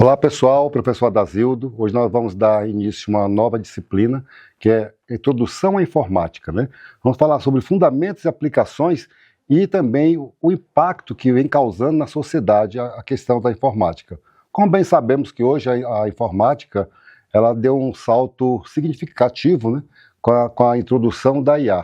Olá pessoal, professor Adazildo. Hoje nós vamos dar início a uma nova disciplina que é Introdução à Informática, né? Vamos falar sobre fundamentos e aplicações e também o impacto que vem causando na sociedade a questão da informática. Como bem sabemos que hoje a informática ela deu um salto significativo, né, com a introdução da IA.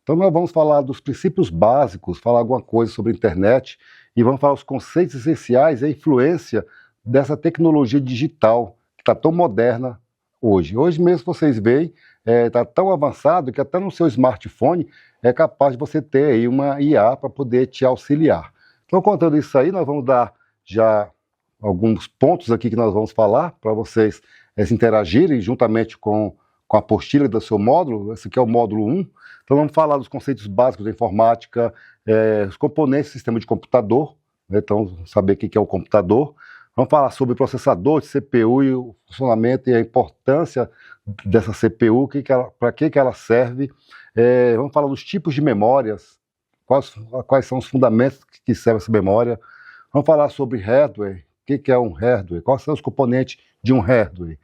Então nós vamos falar dos princípios básicos, falar alguma coisa sobre a internet e vamos falar os conceitos essenciais e a influência dessa tecnologia digital que está tão moderna hoje. Hoje mesmo vocês veem, está tão avançado que até no seu smartphone é capaz de você ter aí uma IA para poder te auxiliar. Então, contando isso aí, nós vamos dar já alguns pontos aqui que nós vamos falar para vocês se interagirem juntamente com a apostila do seu módulo. Esse aqui é o módulo 1. Então, vamos falar dos conceitos básicos da informática, os componentes do sistema de computador, né? Então, saber o que é o computador. Vamos falar sobre processador de CPU e o funcionamento e a importância dessa CPU, para que ela serve. Vamos falar dos tipos de memórias, quais são os fundamentos que servem essa memória. Vamos falar sobre hardware, o que é um hardware, quais são os componentes de um hardware.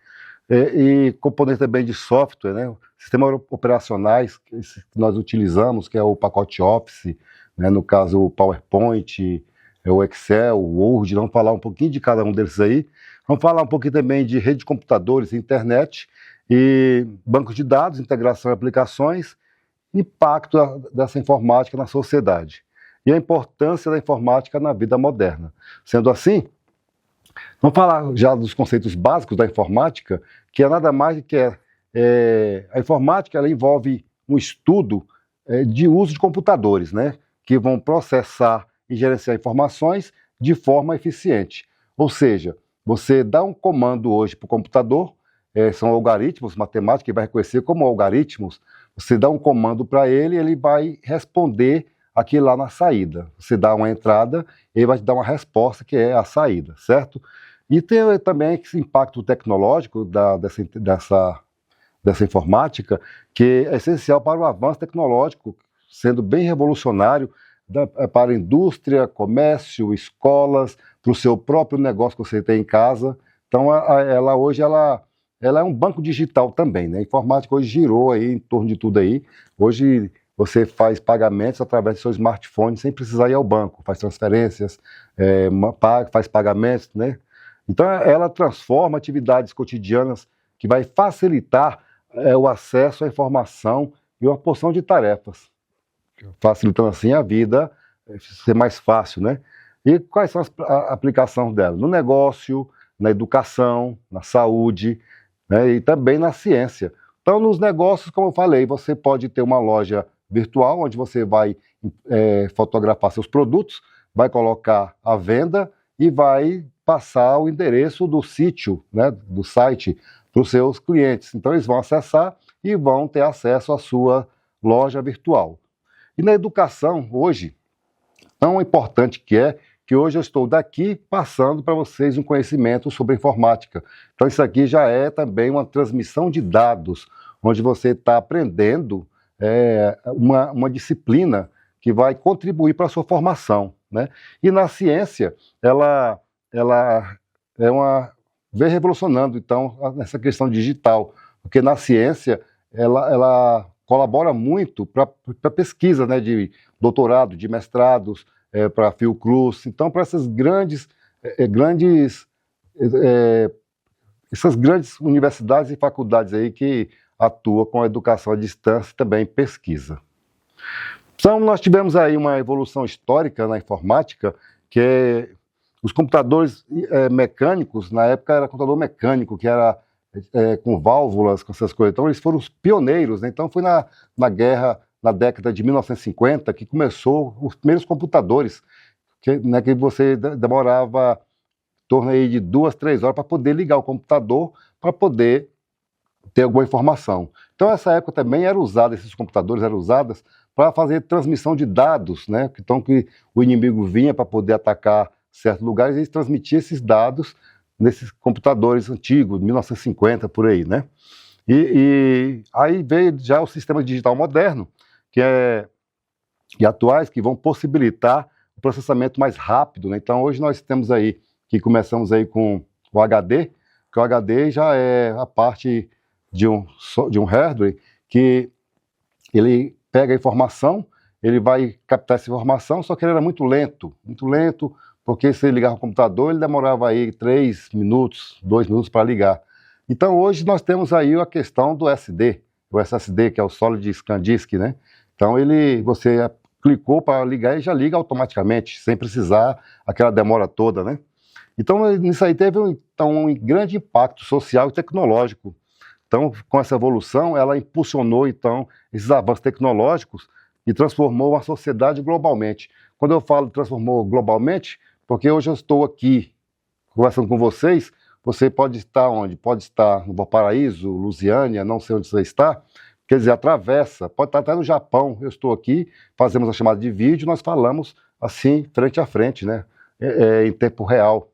E componentes também de software, né? Sistemas operacionais que nós utilizamos, que é o pacote Office, né? No caso o PowerPoint, o Excel, o Word. Vamos falar um pouquinho de cada um deles aí. Vamos falar um pouquinho também de rede de computadores, internet e bancos de dados, integração e aplicações, impacto dessa informática na sociedade e a importância da informática na vida moderna. Sendo assim, vamos falar já dos conceitos básicos da informática, que é nada mais do que a informática. Ela envolve um estudo de uso de computadores, né, que vão processar e gerenciar informações de forma eficiente. Ou seja, você dá um comando hoje para o computador, são algoritmos matemáticos que vai reconhecer como algoritmos. Você dá um comando para ele, ele vai responder aquilo lá na saída. Você dá uma entrada, ele vai te dar uma resposta que é a saída, certo? E tem também esse impacto tecnológico dessa informática, que é essencial para o avanço tecnológico, sendo bem revolucionário para a indústria, comércio, escolas, para o seu próprio negócio que você tem em casa. Então, ela hoje é um banco digital também, né? A informática hoje girou aí em torno de tudo aí. Hoje você faz pagamentos através do seu smartphone sem precisar ir ao banco, faz transferências, faz pagamentos, né? Então, ela transforma atividades cotidianas que vai facilitar o acesso à informação e uma porção de tarefas, facilitando assim a vida ser mais fácil, né? E quais são a aplicações dela? No negócio, na educação, na saúde, né? E também na ciência. Então, nos negócios, como eu falei, você pode ter uma loja virtual, onde você vai fotografar seus produtos, vai colocar à venda e vai passar o endereço do sítio, né, do site, para os seus clientes. Então, eles vão acessar e vão ter acesso à sua loja virtual. E na educação, hoje, tão importante que hoje eu estou daqui passando para vocês um conhecimento sobre informática. Então isso aqui já é também uma transmissão de dados, onde você está aprendendo uma disciplina que vai contribuir para a sua formação, né? E na ciência, ela vem revolucionando, então, nessa questão digital, porque na ciência, ela colabora muito para pesquisa, né, de doutorado, de mestrados, para Fiocruz. Então, para essas grandes universidades e faculdades aí que atuam com a educação à distância e também pesquisa. Então, nós tivemos aí uma evolução histórica na informática, que os computadores mecânicos, na época era computador mecânico, que era com válvulas, com essas coisas. Então, eles foram os pioneiros, né? Então, foi na guerra, na década de 1950, que começou os primeiros computadores, que você demorava em torno aí de 2, 3 horas para poder ligar o computador, para poder ter alguma informação. Então, essa época também esses computadores eram usados para fazer transmissão de dados, né? Então, que o inimigo vinha para poder atacar certos lugares, e eles transmitiam esses dados nesses computadores antigos, 1950, por aí, né? E aí veio já o sistema digital moderno, e atuais, que vão possibilitar o processamento mais rápido, né? Então, hoje nós temos aí, que começamos aí com o HD, que o HD já é a parte de um hardware que ele pega a informação, ele vai captar essa informação, só que ele era muito lento, porque se ele ligava o computador, ele demorava aí 3 minutos, 2 minutos para ligar. Então hoje nós temos aí a questão do SD, o SSD, que é o Solid Scan Disk, né? Então você clicou para ligar e já liga automaticamente, sem precisar aquela demora toda, né? Então nisso aí teve um grande impacto social e tecnológico. Então, com essa evolução, ela impulsionou, então, esses avanços tecnológicos e transformou a sociedade globalmente. Quando eu falo transformou globalmente, porque hoje eu estou aqui conversando com vocês, você pode estar onde? Pode estar no Valparaíso, Lusiânia, não sei onde você está, quer dizer, atravessa, pode estar até no Japão, eu estou aqui, fazemos a chamada de vídeo, nós falamos assim, frente a frente, né? Em tempo real.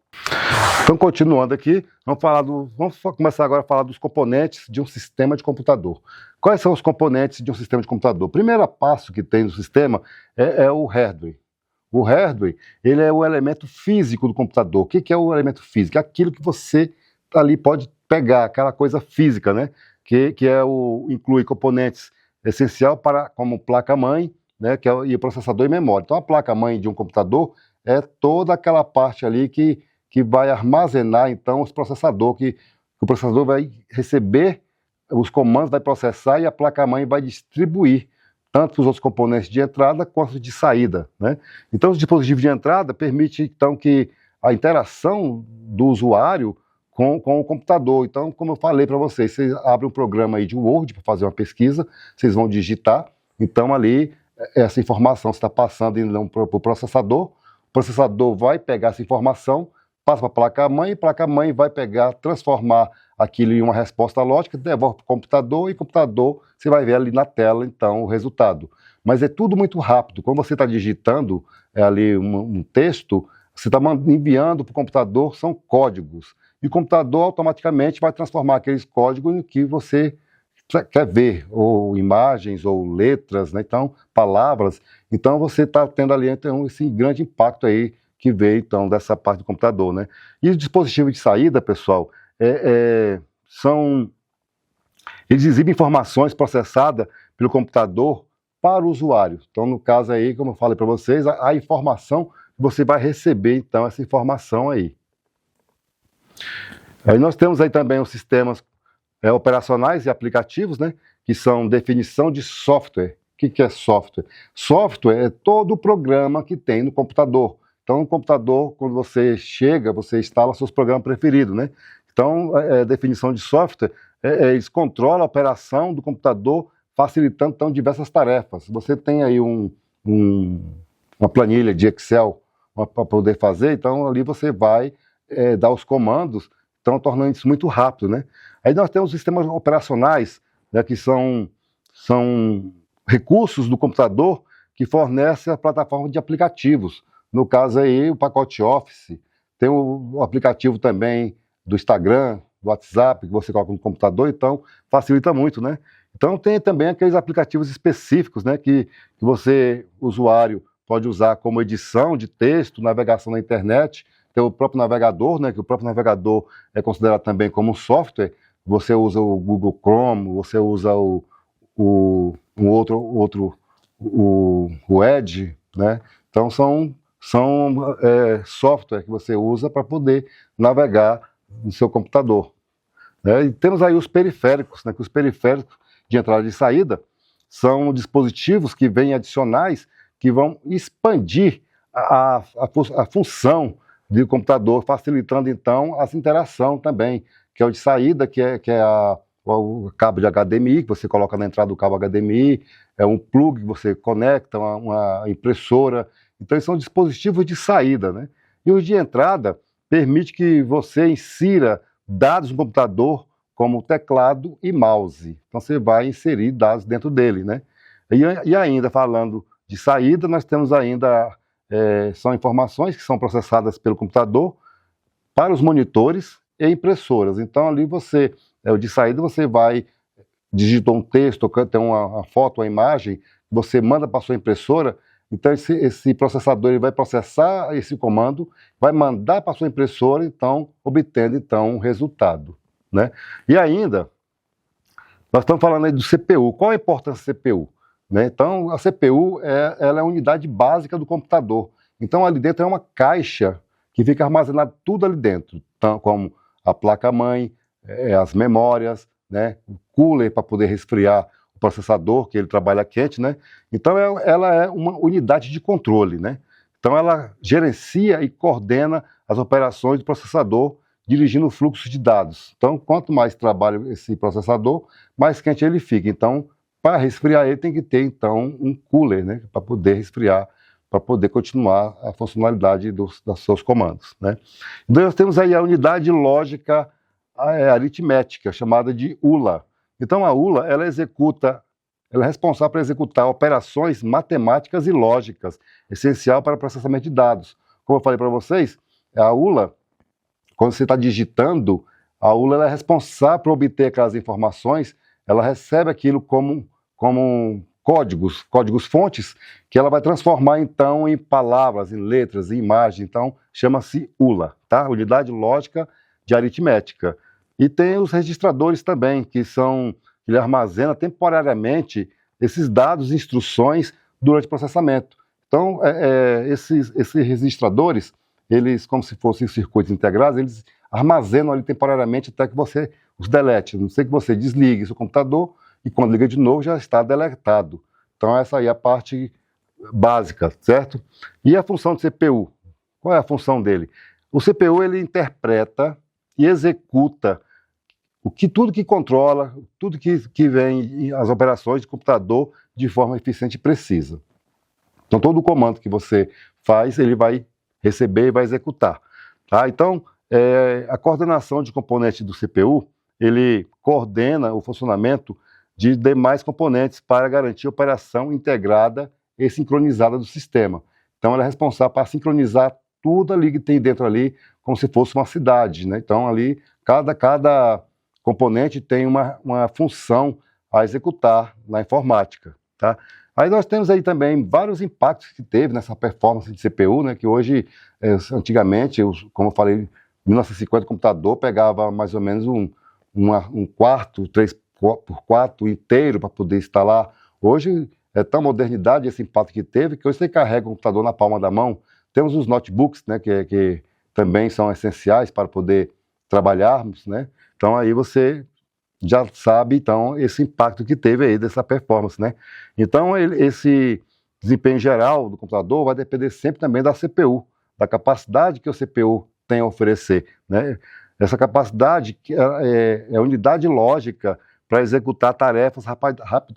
Então, continuando aqui, vamos começar agora a falar dos componentes de um sistema de computador. Quais são os componentes de um sistema de computador? O primeiro passo que tem no sistema é o hardware. O hardware, ele é o elemento físico do computador. O que é o elemento físico? É aquilo que você ali pode pegar, aquela coisa física, né? Inclui componentes essenciais como placa-mãe, né? E processador e memória. Então, a placa-mãe de um computador é toda aquela parte ali que vai armazenar, então, os processadores, que o processador vai receber os comandos, vai processar e a placa-mãe vai distribuir, tanto para os outros componentes de entrada quanto de saída, né? Então, os dispositivos de entrada permitem, então, que a interação do usuário com o computador. Então, como eu falei para vocês abrem um programa aí de Word para fazer uma pesquisa, vocês vão digitar, então ali, essa informação está passando então, para o processador vai pegar essa informação, passa para a placa-mãe, e a placa-mãe vai pegar, transformar aquilo em uma resposta lógica, devolve para o computador, e o computador, você vai ver ali na tela, então, o resultado. Mas é tudo muito rápido. Quando você está digitando ali um texto, você está enviando para o computador, são códigos. E o computador automaticamente vai transformar aqueles códigos no que você quer ver, ou imagens, ou letras, né? Então, palavras. Então, você está tendo ali então, esse grande impacto aí que veio, então, dessa parte do computador, né? E os dispositivos de saída, pessoal, eles exibem informações processadas pelo computador para o usuário. Então, no caso aí, como eu falei para vocês, a informação, você vai receber, então, essa informação aí. Aí nós temos aí também os sistemas operacionais e aplicativos, né, que são definição de software. O que é software? Software é todo o programa que tem no computador. Então, no computador, quando você chega, você instala seus programas preferidos, né? Então, definição de software, eles controlam a operação do computador, facilitando, então, diversas tarefas. Você tem aí uma planilha de Excel para poder fazer, então, ali você vai dar os comandos, então, tornando isso muito rápido, né? Aí nós temos sistemas operacionais, né, que são recursos do computador que fornecem a plataforma de aplicativos. No caso aí, o pacote Office, tem o aplicativo também do Instagram, do WhatsApp, que você coloca no computador, então facilita muito, né? Então tem também aqueles aplicativos específicos, né, que você, usuário, pode usar como edição de texto, navegação na internet, tem o próprio navegador, né, que o próprio navegador é considerado também como um software. Você usa o Google Chrome, você usa o Edge, né? Então são software que você usa para poder navegar no seu computador, né? E temos aí os periféricos, né? Que os periféricos de entrada e de saída são dispositivos que vêm adicionais que vão expandir a função do computador, facilitando então as interações também, que é o de saída, que é o cabo de HDMI, que você coloca na entrada do cabo HDMI, é um plug que você conecta, uma impressora. Então, eles são dispositivos de saída, né? E os de entrada permite que você insira dados no computador, como teclado e mouse. Então, você vai inserir dados dentro dele, né? E ainda, falando de saída, nós temos ainda, são informações que são processadas pelo computador para os monitores e impressoras. Então, ali o de saída, você digitar um texto, tem uma foto, uma imagem, você manda para a sua impressora, Então esse processador ele vai processar esse comando, vai mandar para a sua impressora, então obtendo então um resultado, né? E ainda nós estamos falando aí do CPU. Qual a importância da CPU? Né? Então a CPU ela é a unidade básica do computador. Então ali dentro é uma caixa que fica armazenado tudo ali dentro, então, como a placa-mãe, as memórias, né? O cooler para poder resfriar o processador, que ele trabalha quente, né? Então ela é uma unidade de controle, né? Então ela gerencia e coordena as operações do processador, dirigindo o fluxo de dados. Então quanto mais trabalha esse processador, mais quente ele fica. Então para resfriar ele tem que ter então um cooler, né? Para poder resfriar, para poder continuar a funcionalidade dos seus comandos, né? Então nós temos aí a unidade lógica aritmética, chamada de ULA. Então a ULA, ela é responsável por executar operações matemáticas e lógicas, essencial para o processamento de dados. Como eu falei para vocês, a ULA, quando você está digitando, a ULA ela é responsável por obter aquelas informações, ela recebe aquilo como códigos fontes, que ela vai transformar então em palavras, em letras, em imagens. Então chama-se ULA, tá? Unidade lógica de aritmética. E tem os registradores também, que ele armazena temporariamente esses dados e instruções durante o processamento. Então esses registradores, eles, como se fossem circuitos integrados, eles armazenam ali temporariamente até que você os delete. A não ser que você desligue seu computador e quando liga de novo já está deletado. Então essa aí é a parte básica, certo? E a função do CPU? Qual é a função dele? O CPU ele interpreta e executa tudo que controla, tudo que vem as operações de computador de forma eficiente e precisa. Então todo o comando que você faz, ele vai receber e vai executar. Tá? Então a coordenação de componentes do CPU, ele coordena o funcionamento de demais componentes para garantir a operação integrada e sincronizada do sistema. Então ela é responsável para sincronizar tudo ali que tem dentro ali, como se fosse uma cidade, né? Então ali, cada componente tem uma função a executar na informática, tá? Aí nós temos aí também vários impactos que teve nessa performance de CPU, né? Que hoje, antigamente, como eu falei, em 1950 o computador pegava mais ou menos um quarto, 3x4 inteiro para poder instalar. Hoje é tão modernidade esse impacto que teve, que hoje você carrega o computador na palma da mão. Temos os notebooks, né, que também são essenciais para poder trabalharmos, né? Então aí você já sabe então esse impacto que teve aí dessa performance, né? Então esse desempenho geral do computador vai depender sempre também da CPU, da capacidade que o CPU tem a oferecer, né? Essa capacidade é a unidade lógica para executar tarefas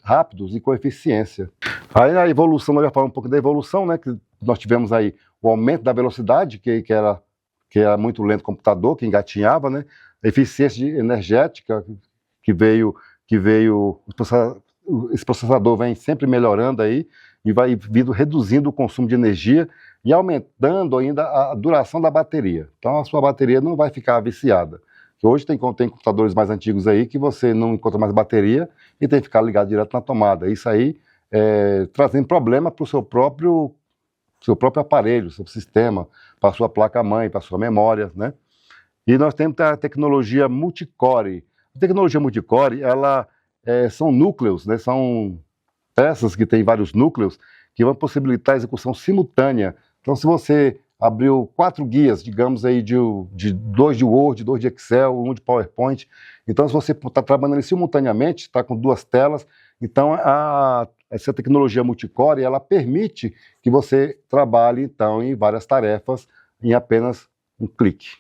rápidos e com eficiência. Aí na evolução, nós já falamos um pouco da evolução, né? Que nós tivemos aí o aumento da velocidade, que era muito lento o computador, que engatinhava, né? A eficiência energética que veio esse processador vem sempre melhorando aí e vai vindo reduzindo o consumo de energia e aumentando ainda a duração da bateria. Então a sua bateria não vai ficar viciada. Hoje tem computadores mais antigos aí que você não encontra mais bateria e tem que ficar ligado direto na tomada. Isso aí trazendo problema para o seu próprio aparelho, seu sistema, para a sua placa-mãe, para a sua memória, né? E nós temos a tecnologia multicore. A tecnologia multicore, são núcleos, né? São peças que têm vários núcleos que vão possibilitar a execução simultânea. Então, se você abriu 4 guias, digamos aí, de 2 de Word, 2 de Excel, 1 de PowerPoint, então se você está trabalhando simultaneamente, está com 2 telas, então essa tecnologia multicore, ela permite que você trabalhe então em várias tarefas em apenas um clique.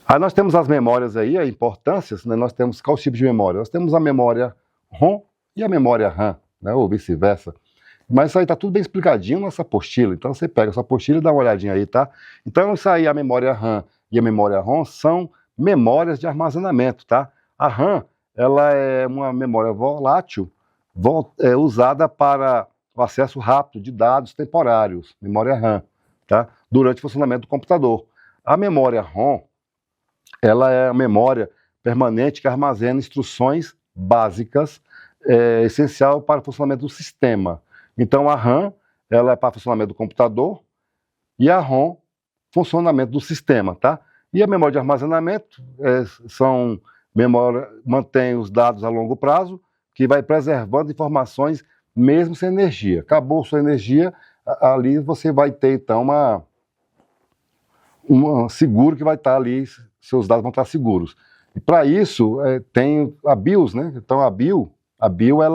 Aí nós temos as memórias aí, as importâncias, né? Nós temos quais tipos de memória? Nós temos a memória ROM e a memória RAM, né? Ou vice-versa. Mas isso aí está tudo bem explicadinho nessa apostila. Então você pega essa apostila e dá uma olhadinha aí, tá? Então isso aí, a memória RAM e a memória ROM são memórias de armazenamento, tá? A RAM, ela é uma memória volátil, usada para o acesso rápido de dados temporários, memória RAM, tá? Durante o funcionamento do computador. A memória ROM, ela é a memória permanente que armazena instruções básicas, essencial para o funcionamento do sistema. Então a RAM ela é para funcionamento do computador e a ROM funcionamento do sistema, tá? E a memória de armazenamento são memória mantém os dados a longo prazo, que vai preservando informações mesmo sem energia. Acabou sua energia, ali você vai ter então um seguro que vai estar ali, seus dados vão estar seguros. E para isso tem a BIOS, né? Então a BIOS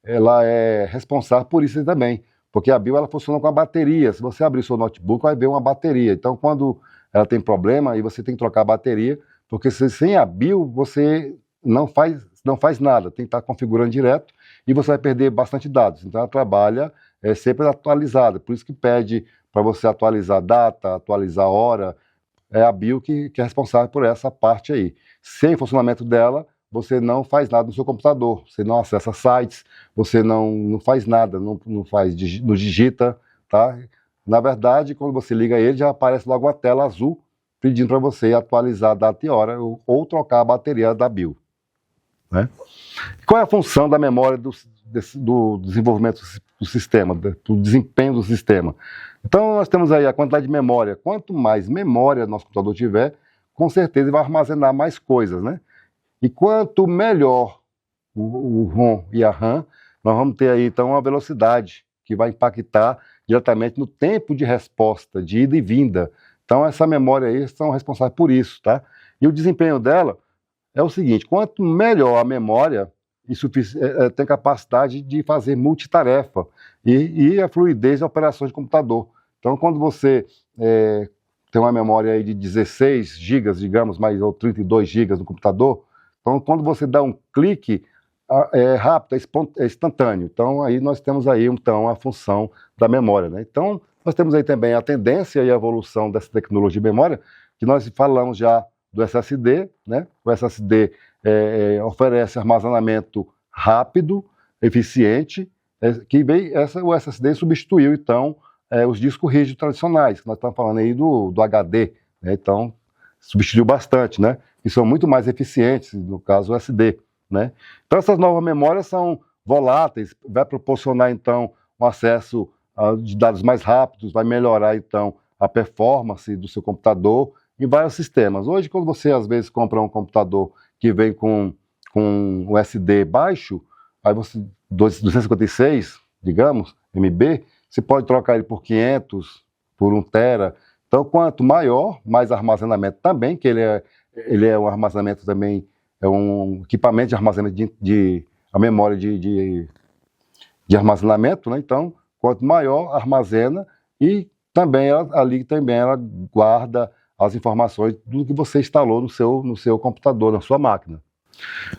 ela é responsável por isso também, porque a BIOS ela funciona com a bateria. Se você abrir seu notebook, vai ver uma bateria. Então quando ela tem problema, aí você tem que trocar a bateria, porque sem a BIOS você não faz nada, tem que estar configurando direto e você vai perder bastante dados. Então ela trabalha sempre atualizada, por isso que pede para você atualizar a data, atualizar a hora, é a BIOS que é responsável por essa parte aí. Sem funcionamento dela, você não faz nada no seu computador, você não acessa sites, você não faz nada, não digita, tá? Na verdade, quando você liga ele, já aparece logo uma tela azul pedindo para você atualizar a data e hora ou trocar a bateria da BIOS. Né? Qual é a função da memória do desenvolvimento do sistema, do desempenho do sistema? Então nós temos aí a quantidade de memória. Quanto mais memória nosso computador tiver, com certeza ele vai armazenar mais coisas, né? E quanto melhor o ROM e a RAM, nós vamos ter aí então uma velocidade que vai impactar diretamente no tempo de resposta, de ida e vinda. Então essa memória aí são responsáveis por isso, tá? E o desempenho dela é o seguinte: quanto melhor a memória, isso tem capacidade de fazer multitarefa e a fluidez de operações de computador. Então, quando você tem uma memória aí de 16 GB, digamos, ou 32 GB no computador, então, quando você dá um clique, é rápido, é instantâneo. Então, aí nós temos aí, então, a função da memória, né? Então, nós temos aí também a tendência e a evolução dessa tecnologia de memória, que nós falamos já do SSD, né? O SSD oferece armazenamento rápido, eficiente, o SSD substituiu, então, os discos rígidos tradicionais, que nós estamos falando aí do HD, né? Então, substituiu bastante, né? E são muito mais eficientes, no caso o SD, né? Então essas novas memórias são voláteis, vai proporcionar então um acesso de dados mais rápidos, vai melhorar então a performance do seu computador em vários sistemas. Hoje, quando você às vezes compra um computador que vem com o SD baixo, aí você 256, digamos, MB, você pode trocar ele por 500, por 1 tera. Então, quanto maior, mais armazenamento também, que ele é um armazenamento também, é um equipamento de armazenamento a memória de armazenamento, né? Então, quanto maior, armazena e também ali ela guarda as informações do que você instalou no seu computador, na sua máquina.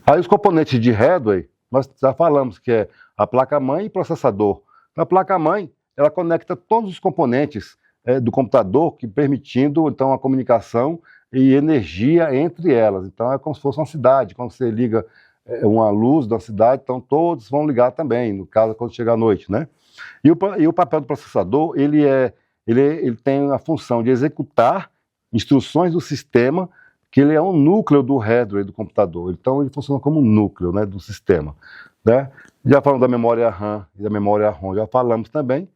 Aí os componentes de hardware, nós já falamos que é a placa-mãe e processador. A placa-mãe, ela conecta todos os componentes do computador, permitindo então a comunicação e energia entre elas. Então é como se fosse uma cidade, quando você liga uma luz da cidade, então todos vão ligar também, no caso quando chega a noite, né? E o papel do processador, ele tem a função de executar instruções do sistema, que ele é um núcleo do hardware do computador. Então ele funciona como um núcleo, né, do sistema, né? Já falamos da memória RAM e da memória ROM, já falamos também.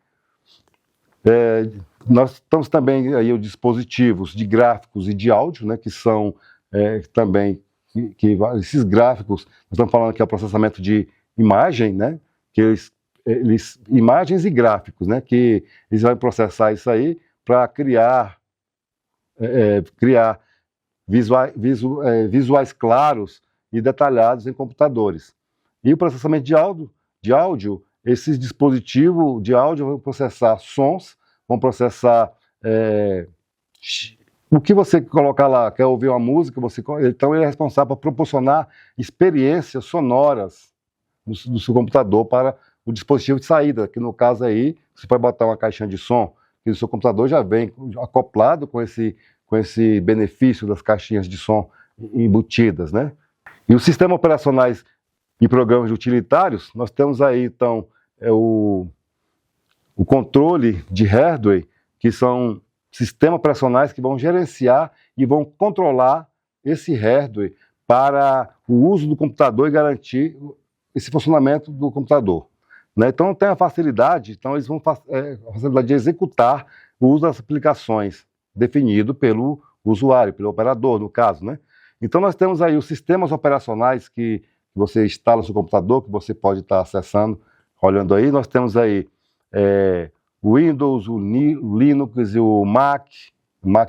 Nós temos também aí os dispositivos de gráficos e de áudio, né, que são também, esses gráficos, nós estamos falando aqui o processamento de imagem, né, que imagens e gráficos, né, que eles vão processar isso aí para criar visuais claros e detalhados em computadores. E o processamento de áudio, esses dispositivos de áudio vão processar sons, vão processar o que você colocar lá, quer ouvir uma música, então ele é responsável por proporcionar experiências sonoras no seu computador para o dispositivo de saída, que no caso aí, você pode botar uma caixinha de som, que o seu computador já vem acoplado com esse benefício das caixinhas de som embutidas, né? E os sistemas operacionais e programas utilitários, nós temos aí, então, o controle de hardware, que são sistemas operacionais que vão gerenciar e vão controlar esse hardware para o uso do computador e garantir esse funcionamento do computador. né? Então tem a facilidade, então eles vão a facilidade de executar o uso das aplicações definido pelo usuário, pelo operador, no caso, né? Então nós temos aí os sistemas operacionais que você instala no seu computador, que você pode estar acessando, olhando aí. Nós temos aí o Windows, o Linux e o Mac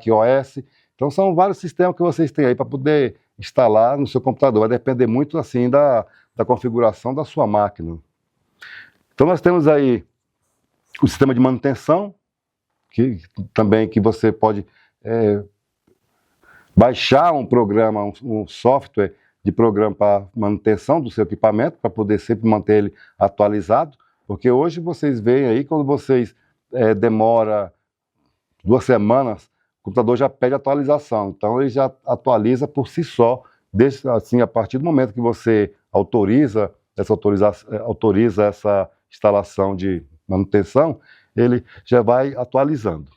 OS. Então são vários sistemas que vocês têm aí para poder instalar no seu computador. Vai depender muito assim da configuração da sua máquina. Então nós temos aí o sistema de manutenção, que também que você pode baixar um programa, um software de programa para manutenção do seu equipamento, para poder sempre manter ele atualizado, porque hoje vocês veem aí, quando vocês demora 2 semanas, o computador já pede atualização, então ele já atualiza por si só, assim, a partir do momento que você autoriza essa instalação de manutenção, ele já vai atualizando.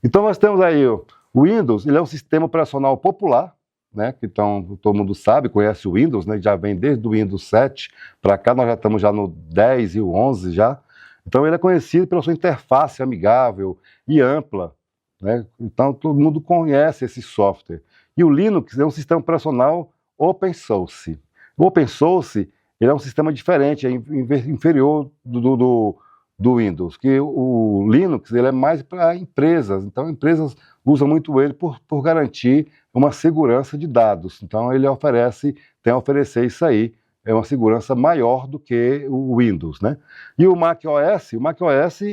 Então nós temos aí o Windows, ele é um sistema operacional popular, né, que então, todo mundo sabe, conhece o Windows, né, já vem desde o Windows 7 para cá, nós já estamos já no 10 e o 11 já. Então ele é conhecido pela sua interface amigável e ampla, né, então todo mundo conhece esse software. E o Linux é um sistema operacional open source. O open source ele é um sistema diferente, é inferior do Windows, que o Linux ele é mais para empresas, então empresas usam muito ele por garantir uma segurança de dados, então ele tem a oferecer isso aí, é uma segurança maior do que o Windows, né? E o Mac OS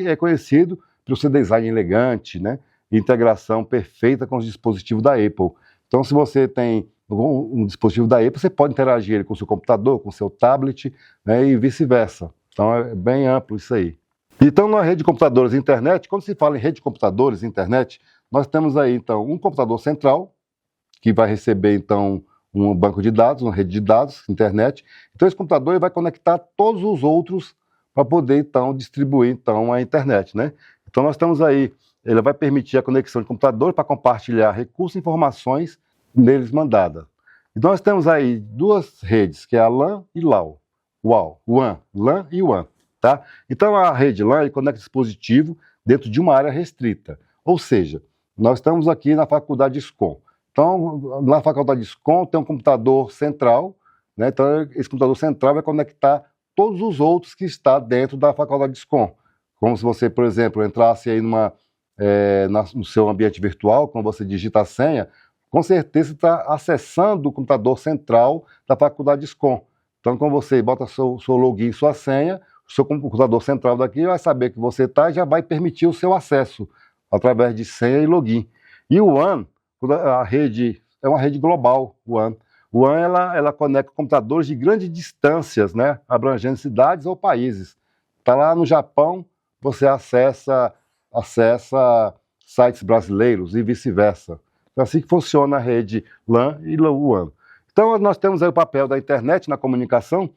é conhecido pelo seu design elegante, né? Integração perfeita com os dispositivos da Apple. Então se você tem um dispositivo da Apple, você pode interagir ele com o seu computador, com o seu tablet, né, e vice-versa. Então é bem amplo isso aí. Então, na rede de computadores e internet, quando se fala em rede de computadores e internet, nós temos aí, então, um computador central, que vai receber, então, um banco de dados, uma rede de dados, internet. Então, esse computador vai conectar todos os outros para poder, então, distribuir, então, a internet, né? Então, nós temos aí, ele vai permitir a conexão de computadores para compartilhar recursos e informações neles mandadas. Então, nós temos aí 2 redes, que é a LAN e LAN. LAN e WAN. Tá? Então a rede LAN conecta dispositivo dentro de uma área restrita, ou seja, nós estamos aqui na faculdade SCOM. Então na faculdade SCOM tem um computador central, né? Então esse computador central vai conectar todos os outros que estão dentro da faculdade SCOM. Como se você, por exemplo, entrasse aí no seu ambiente virtual, quando você digita a senha, com certeza você está acessando o computador central da faculdade SCOM. Então quando você bota seu login, sua senha, o seu computador central daqui vai saber que você está e já vai permitir o seu acesso através de senha e login. E o WAN, a rede, é uma rede global, o WAN. O WAN ela conecta computadores de grandes distâncias, né, abrangendo cidades ou países. Está lá no Japão, você acessa sites brasileiros e vice-versa. É assim que funciona a rede LAN e WAN. Então nós temos aí o papel da internet na comunicação,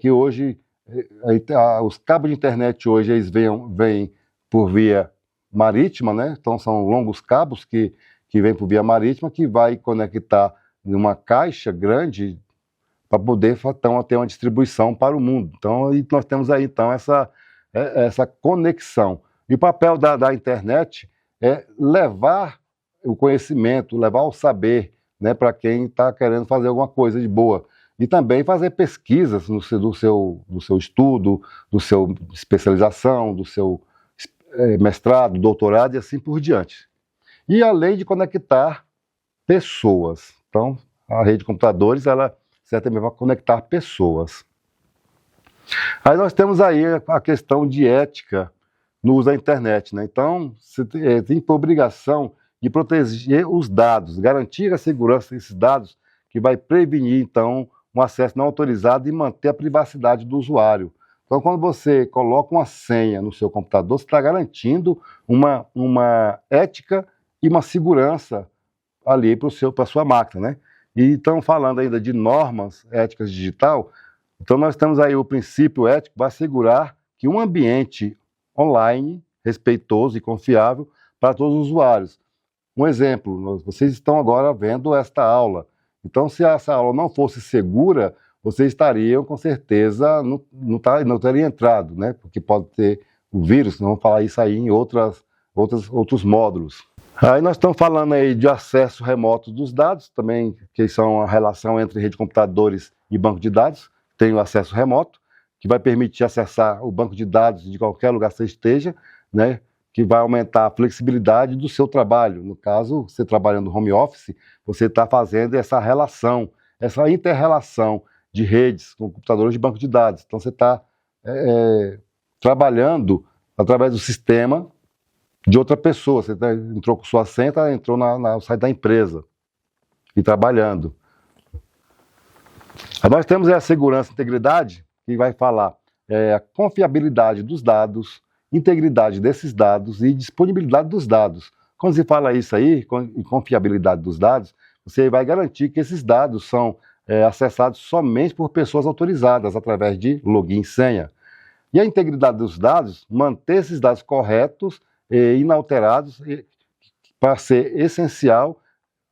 que hoje os cabos de internet hoje eles vêm por via marítima, né? Então são longos cabos que vêm por via marítima, que vai conectar numa caixa grande para poder então, ter uma distribuição para o mundo. Então nós temos aí então essa conexão. E o papel da internet é levar o conhecimento, levar o saber, né, para quem está querendo fazer alguma coisa de boa. E também fazer pesquisas do seu estudo, do seu especialização, do seu mestrado, doutorado e assim por diante. E além de conectar pessoas. Então, a rede de computadores, ela certamente vai conectar pessoas. Aí nós temos aí a questão de ética no uso da internet, né? Então, você tem por obrigação de proteger os dados, garantir a segurança desses dados, que vai prevenir, então, um acesso não autorizado e manter a privacidade do usuário. Então, quando você coloca uma senha no seu computador, você está garantindo uma ética e uma segurança ali para a sua máquina, né? E então, falando ainda de normas éticas digital, então nós temos aí o princípio ético para assegurar que um ambiente online respeitoso e confiável para todos os usuários. Um exemplo, vocês estão agora vendo esta aula. Então, se essa aula não fosse segura, vocês estariam, com certeza, não teriam entrado, né? Porque pode ter o vírus, nós vamos falar isso aí em outros módulos. Aí nós estamos falando aí de acesso remoto dos dados, também, que são a relação entre rede de computadores e banco de dados. Tem o acesso remoto, que vai permitir acessar o banco de dados de qualquer lugar que você esteja, né? Que vai aumentar a flexibilidade do seu trabalho. No caso, você trabalhando no home office, você está fazendo essa relação, essa inter-relação de redes com computadores de banco de dados. Então, você está trabalhando através do sistema de outra pessoa. Você entrou com sua senha, entrou no site da empresa e trabalhando. Aí nós temos a segurança e integridade, que vai falar a confiabilidade dos dados, integridade desses dados e disponibilidade dos dados. Quando se fala isso aí, em confiabilidade dos dados, você vai garantir que esses dados são acessados somente por pessoas autorizadas, através de login e senha. E a integridade dos dados, manter esses dados corretos e inalterados, para ser essencial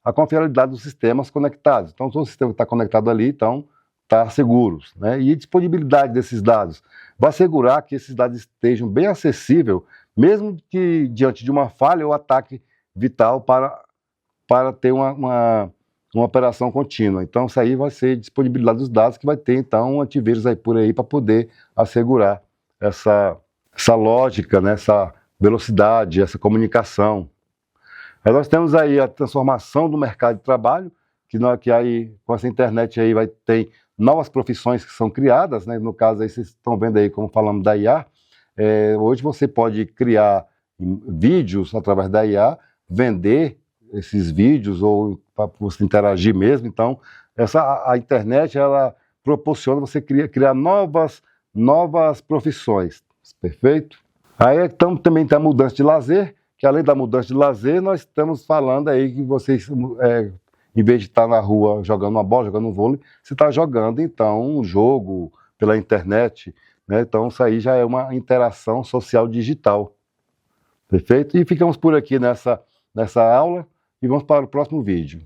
a confiabilidade dos sistemas conectados. Então, todo o sistema que está conectado ali, então, está seguro, né? E a disponibilidade desses dados vai assegurar que esses dados estejam bem acessíveis, mesmo que diante de uma falha ou ataque vital para ter uma operação contínua. Então, isso aí vai ser disponibilidade dos dados, que vai ter, então, um antivírus aí por aí para poder assegurar essa lógica, né? Essa velocidade, essa comunicação. Aí nós temos aí a transformação do mercado de trabalho, que aí, com essa internet aí vai ter novas profissões que são criadas, né? No caso aí, vocês estão vendo aí como falamos da IA, hoje você pode criar vídeos através da IA, vender esses vídeos ou para você interagir mesmo. Então, a internet, ela proporciona você criar novas profissões, perfeito? Aí então, também tem a mudança de lazer, que além da mudança de lazer, nós estamos falando aí que vocês, em vez de estar na rua jogando uma bola, jogando um vôlei, você está jogando, então, um jogo pela internet, né? Então, isso aí já é uma interação social digital. Perfeito? E ficamos por aqui nessa aula e vamos para o próximo vídeo.